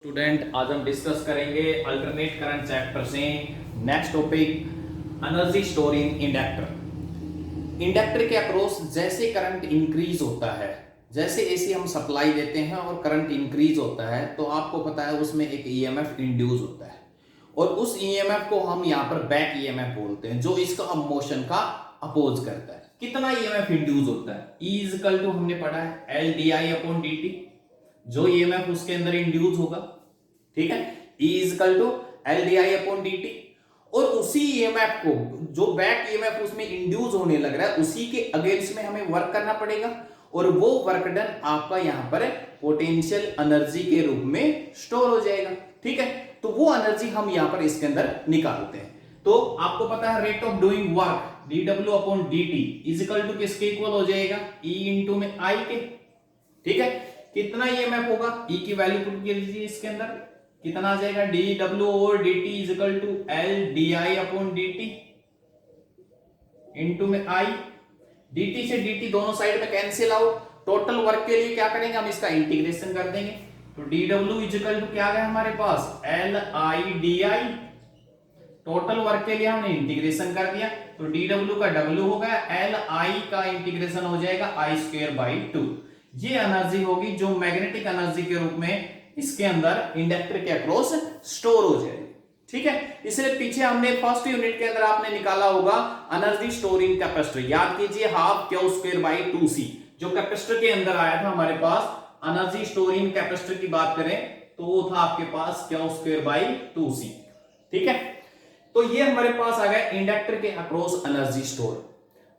Student, आज हम discuss करेंगे अल्टरनेट करंट चैप्टर से next topic energy store in inductor. Inductor के अक्रॉस जैसे करंट इंक्रीज होता है, जैसे एसी हम सप्लाई देते हैं और करंट इंक्रीज होता है तो आपको पता है उसमें एक ईएमएफ इंड्यूस होता है और उस ईएमएफ को हम यहाँ पर बैक ईएमएफ बोलते हैं जो इसका मोशन का अपोज करता है। कितना ईएमएफ इंड्यूस होता है? E इक्वल टू हमने पढ़ा है L D I upon D t, जो ईएमएफ उसके अंदर इंड्यूस होगा, ठीक है, E equal to L D I upon D t. और उसी ईएमएफ को जो बैक ईएमएफ उसमें इंड्यूस होने लग रहा है उसी के अगेंस्ट में हमें वर्क करना पड़ेगा और वो वर्क डन आपका यहां पर पोटेंशियल एनर्जी के रूप में स्टोर हो जाएगा, ठीक है। तो वो एनर्जी हम यहां पर इसके अंदर निकालते हैं। तो आपको पता है rate of doing work dw upon dt is equal to किसके इक्वल हो जाएगा? E इंटू में I के, ठीक है। कितना ईएमएफ होगा? E की वैल्यू पुट कीजिए इसके अंदर, कितना आ जाएगा? dw और dt is equal to L di upon dt into में I। dt से dt दोनों साइड में कैंसिल आउट। टोटल वर्क के लिए क्या करेंगे? हम इसका इंटीग्रेशन कर देंगे। तो dw इज इक्वल टू क्या आ गया हमारे पास? L I di। Total work के लिए हमने इंटीग्रेशन कर दिया तो dw का w हो गया, L I का इंटीग्रेशन हो जाएगा I स्क्वायर बाई 2। ये एनर्जी होगी जो मैग्नेटिक एनर्जी के रूप में इसके अंदर इंडक्टर के अक्रॉस स्टोर हो जाएगी, ठीक है। इसलिए पीछे हमने फर्स्ट यूनिट के अंदर आपने निकाला होगा एनर्जी स्टोर इन कैपेसिटर। याद कीजिए half Q square by 2c जो कैपेसिटर के अंदर आया था हमारे पास। एनर्जी स्टोर इन कैपेसिटर की बात करें तो वो था आपके पास क्यू स्क्वायर बाई 2c, ठीक है। तो ये हमारे पास आ गया इंडक्टर के अक्रॉस एनर्जी स्टोर।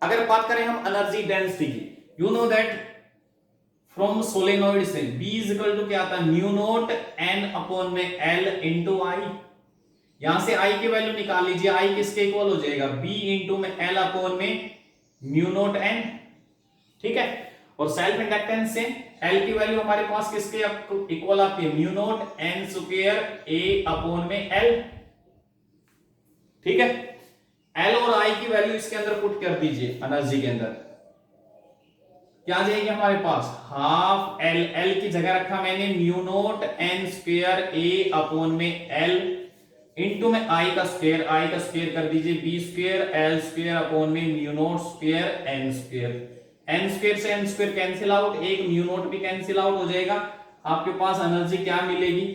अगर बात करें हम एनर्जी डेंसिटी की, you know that from solenoid से B इज इक्वल टू क्या आता है? म्यू नॉट N अपॉन में L इंटू I। यहां से I की वैल्यू निकाल लीजिए, I किसके इक्वल हो जाएगा? B इंटू में L अपॉन में म्यू नॉट N, ठीक है। और सेल्फ इंडक्टेंस से L की वैल्यू हमारे पास किसके इक्वल आती है? Mu not N square A upon में L, ठीक है। L और I की वैल्यू इसके अंदर पुट कर दीजिए एनर्जी के अंदर, क्या आ जाएगी हमारे पास? हाफ L की जगह रखा मैंने mu not N square A upon में L इंटू में I का स्क्वायर कर दीजिए B square L square upon में mu not square N square से N स्क्वायर कैंसिल आउट, एक म्यू नॉट भी कैंसिल आउट हो जाएगा। आपके पास एनर्जी क्या मिलेगी?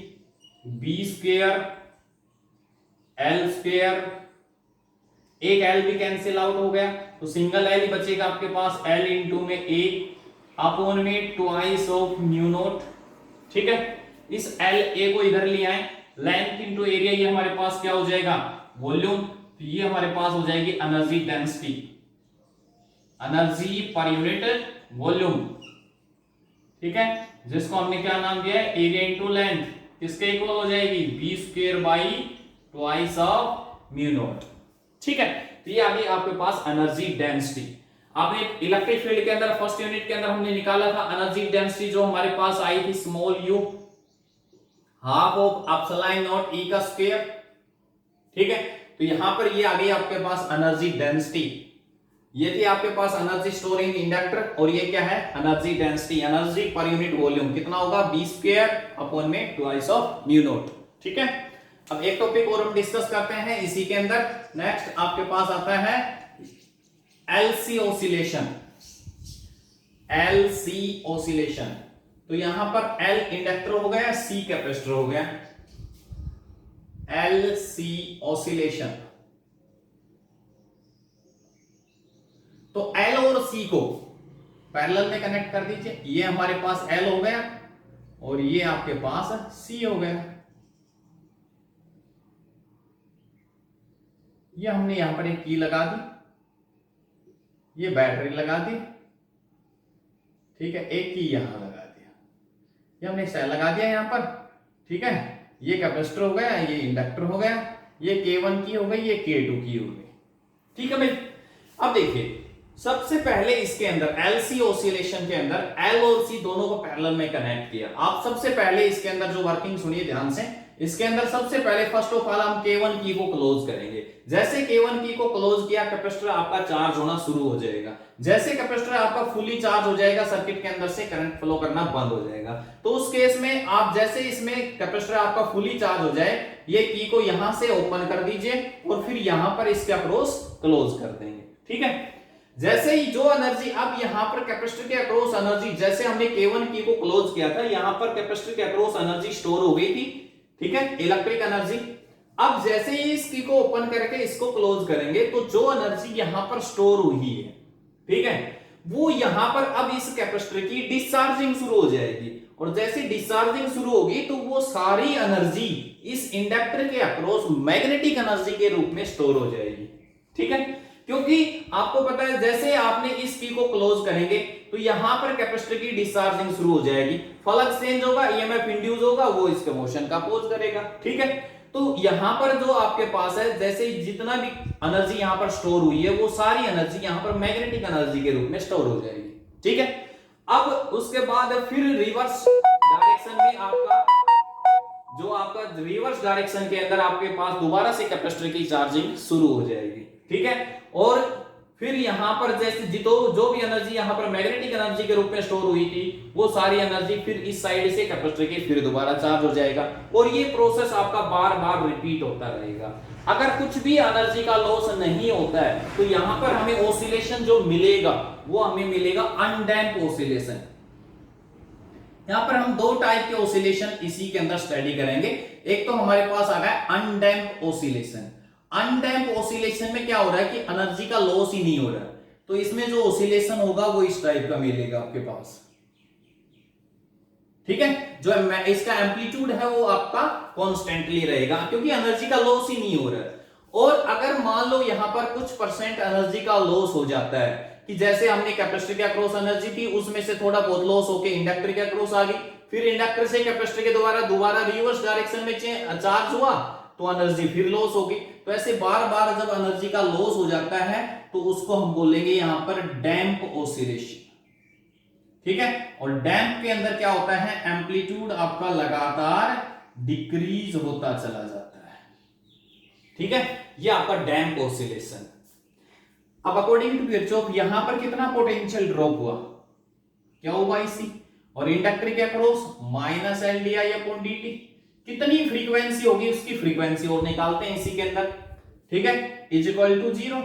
B स्क्वायर L स्क्वायर, एक L भी कैंसिल आउट हो गया तो सिंगल L ही बचेगा आपके पास, L इंटू में A अपॉन में ट्वाइस ऑफ म्यू नॉट, ठीक है। इस L A को इधर ले आए, लेंथ इंटू एरिया, ये हमारे पास क्या हो जाएगा? वॉल्यूम। तो ये हमारे पास हो जाएगी energy density, energy per unit volume, ठीक है, जिसको हमने क्या नाम दिया है? एरिया इंटू लेंथ, किसके इक्वल हो जाएगी? B square by twice of mu naught, ठीक है। तो ये आ गई आपके पास एनर्जी डेंसिटी। आपने इलेक्ट्रिक फील्ड के अंदर फर्स्ट यूनिट के अंदर हमने निकाला था एनर्जी डेंसिटी जो हमारे पास आई थी small u half of epsilon not E का स्क्वायर, ठीक है। तो यहां पर ये आ गई आपके पास एनर्जी डेंसिटी। ये थी आपके पास एनर्जी स्टोर इन इंडक्टर और ये क्या है? Energy density, energy per unit volume कितना होगा? B स्क्वायर अपॉन में ट्वाइस ऑफ म्यू नॉट, ठीक है। अब एक टॉपिक और हम डिस्कस करते हैं इसी के अंदर। नेक्स्ट आपके पास आता है LC ऑसिलेशन। LC ऑसिलेशन, तो यहां पर L इंडक्टर हो गया, C कैपेसिटर हो गया। LC ऑसिलेशन, तो L और C को पैरेलल में कनेक्ट कर दीजिए। ये हमारे पास L हो गया और ये आपके पास C हो गया। ये हमने यहां पर एक की लगा दी, ये बैटरी लगा दी, ठीक है, एक की यहां लगा दिया, ये हमने सेल लगा दिया यहां पर, ठीक है। ये कैपेसिटर हो गया, ये इंडक्टर हो गया, ये K1 की हो गई, ये K2 की हो गई, ठीक है भाई। अब देखिए सबसे पहले इसके अंदर एलसी ऑसिलेशन के अंदर एल और सी दोनों को पैरेलल में कनेक्ट किया। आप सबसे पहले इसके अंदर जो वर्किंग सुनिए ध्यान से, इसके अंदर सबसे पहले फर्स्ट ऑफ ऑल हम K1 की को क्लोज करेंगे। जैसे K1 की को क्लोज किया, कैपेसिटर आपका चार्ज होना शुरू हो जाएगा। जैसे कैपेसिटर आपका फुली चार्ज हो जाएगा, सर्किट के अंदर से करंट फ्लो करना बंद हो जाएगा। तो उस केस में आप जैसे इसमें कैपेसिटर आपका फुली चार्ज हो जाए, ये की को यहां से ओपन कर दीजिए और फिर यहां पर इसके अक्रॉस क्लोज कर देंगे। ठीक है, जैसे ही जो एनर्जी अब यहां पर कैपेसिटर के अक्रॉस एनर्जी, जैसे हमने K1 की को क्लोज किया था, यहां पर कैपेसिटर के अक्रॉस एनर्जी स्टोर हो गई थी। ठीक है, इलेक्ट्रिक एनर्जी। अब जैसे ही इस की को ओपन करके इसको क्लोज करेंगे, तो जो एनर्जी यहां पर स्टोर हुई है, ठीक है, वो यहां पर अब इस कैपेसिटर की डिस्चार्जिंग शुरू हो जाएगी। और जैसे डिस्चार्जिंग शुरू होगी तो वो सारी एनर्जी इस इंडक्टर के अक्रॉस मैग्नेटिक एनर्जी के रूप में स्टोर हो जाएगी। ठीक है, क्योंकि आपको पता है जैसे आपने इस की को क्लोज करेंगे तो यहां पर कैपेसिटर की डिस्चार्जिंग शुरू हो जाएगी, फ्लक्स चेंज होगा, ईएमएफ इंड्यूस होगा, वो इसके मोशन का अपोज करेगा। ठीक है, तो यहां पर जो आपके पास है, जैसे जितना भी एनर्जी यहां पर स्टोर हुई है, वो सारी एनर्जी यहां पर मैग्नेटिक एनर्जी के रूप में स्टोर हो जाएगी। ठीक है, अब उसके बाद फिर रिवर्स डायरेक्शन में आपका रिवर्स डायरेक्शन के अंदर आपके पास दोबारा से कैपेसिटर की चार्जिंग शुरू हो जाएगी। ठीक है, और फिर यहां पर जैसे जो भी एनर्जी यहां पर मैग्नेटिक एनर्जी के रूप में स्टोर हुई थी, वो सारी एनर्जी फिर इस साइड से कैपेसिटर के फिर दोबारा चार्ज हो जाएगा। और ये प्रोसेस आपका बार बार रिपीट होता रहेगा। अगर कुछ भी एनर्जी का लॉस नहीं होता है, तो यहां पर हमें ऑसिलेशन जो मिलेगा वो हमें मिलेगा अनडैम्प ऑसिलेशन। यहां पर हम दो टाइप के ऑसिलेशन इसी के अंदर स्टडी करेंगे। एक तो हमारे पास आ गया अनडैम्प ऑसिलेशन। अनडैम्प ऑसिलेशन में क्या हो रहा है कि एनर्जी का लॉस ही नहीं हो रहा है, तो इसमें जो ऑसिलेशन होगा वो इस टाइप का मिलेगा आपके पास। ठीक है, जो इसका एम्पलीट्यूड है वो आपका कॉन्स्टेंटली रहेगा, क्योंकि एनर्जी का लॉस ही नहीं हो रहा है। और अगर मान लो यहां पर कुछ परसेंट एनर्जी का लॉस हो जाता है, कि जैसे हमने कैपेसिटर के अक्रॉस एनर्जी थी, उसमें से थोड़ा बहुत लॉस होकर इंडक्टर के अक्रॉस आ गई, फिर इंडक्टर से कैपेसिटर के दोबारा रिवर्स डायरेक्शन में चार्ज हुआ, तो एनर्जी फिर लॉस होगी। तो ऐसे बार बार जब एनर्जी का लॉस हो जाता है, तो उसको हम बोलेंगे यहां पर डैम्प ऑसिलेशन। ठीक है, और डैम्प के अंदर क्या होता है, एम्पलीट्यूड आपका लगातार डिक्रीज होता चला जाता है। ठीक है, ये आपका डैम्प ऑसिलेशन। अब अकॉर्डिंग टू किरचॉफ यहां पर कितना पोटेंशियल ड्रॉप हुआ, क्या हुआ इसी, और इंडक्टर के across minus L D I upon D T, कितनी फ्रीक्वेंसी होगी उसकी फ्रीक्वेंसी और निकालते हैं इसी के अंदर। ठीक है, इज इक्वल टू 0।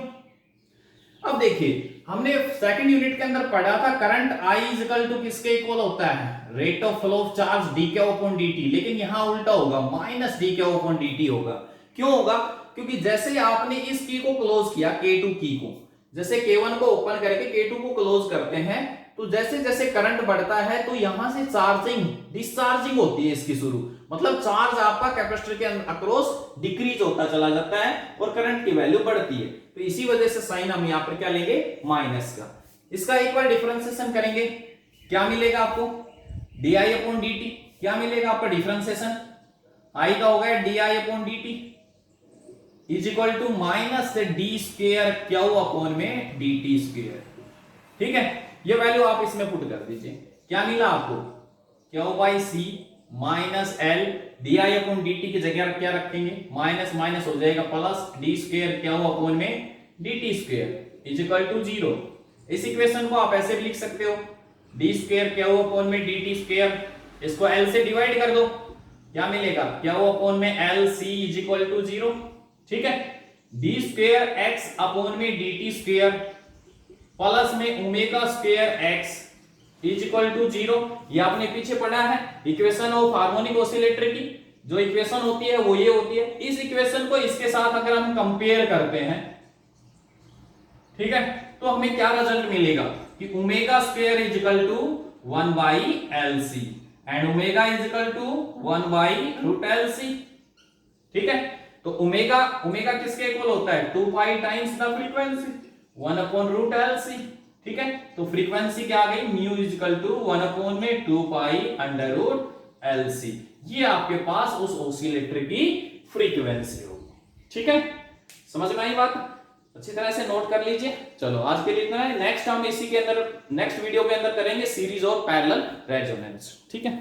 अब देखिए हमने सेकंड यूनिट के अंदर पढ़ा था current I is equal to किसके इक्वल होता है, rate of flow of charge d के अपॉन डी, लेकिन यहां उल्टा होगा, माइनस डी के अपॉन डी होगा। क्यों होगा, क्योंकि जैसे आपने इस की को क्लोज किया, K2 की को, जैसे K1 को ओपन करके K2 को क्लोज करते हैं, तो जैसे जैसे करंट बढ़ता है तो यहां से चार्जिंग डिस्चार्जिंग होती है इसकी शुरू, मतलब चार्ज आपका कैपेसिटर के अक्रॉस डिक्रीज होता चला जाता है और करंट की वैल्यू बढ़ती है। तो इसी वजह से साइन हम यहां पर क्या लेंगे, माइनस का। इसका एक बार डिफरेंशिएशन करेंगे, क्या मिलेगा आपको, डी आई अपॉन डी टी। क्या मिलेगा आपका डिफरेंशिएशन, आई का होगा d I upon D t is equal to minus d square Q upon में डी टी स्क्वायर। ठीक है, ये वैल्यू आप इसमें पुट कर दीजिए, क्या मिला आपको, q by c minus L D I upon D T की जगह क्या रखेंगे, माइनस माइनस हो जाएगा plus D square Q upon में D T square is equal to 0। इस इक्वेशन को आप ऐसे भी लिख सकते हो, डी स्क्वायर क्यू अपॉन में डी टी स्क्वायर, इसको एल से डिवाइड कर दो, क्या मिलेगा, क्यू अपॉन में L C is equal to 0। ठीक है, डी स्क्वायर एक्स अपॉन में डी टी स्क्वायर प्लस में omega square x is equal to 0। ये आपने पीछे पढ़ा है इक्वेशन ऑफ हार्मोनिक ऑसिलेटर की, जो इक्वेशन होती है वो ये होती है। इस इक्वेशन को इसके साथ अगर हम कंपेयर करते हैं, ठीक है, तो हमें क्या रिजल्ट मिलेगा कि omega square is equal to 1 by L C and omega is equal to 1 by root L C. ठीक है, तो ओमेगा किसके इक्वल होता है, 2 pi times the frequency 1 upon root L C. ठीक है, तो फ्रीक्वेंसी क्या आ गई, mu is equal to 1 upon में 2 pi under root L C. ये आपके पास उस ऑसिलेटर की फ्रीक्वेंसी होगी। ठीक है, समझ में आई बात। अच्छी तरह से नोट कर लीजिए। चलो आज के लिए इतना है, नेक्स्ट हम इसी के अंदर नेक्स्ट वीडियो के अंदर करेंगे सीरीज ऑफ पैरेलल रेजोनेंस। ठीक है।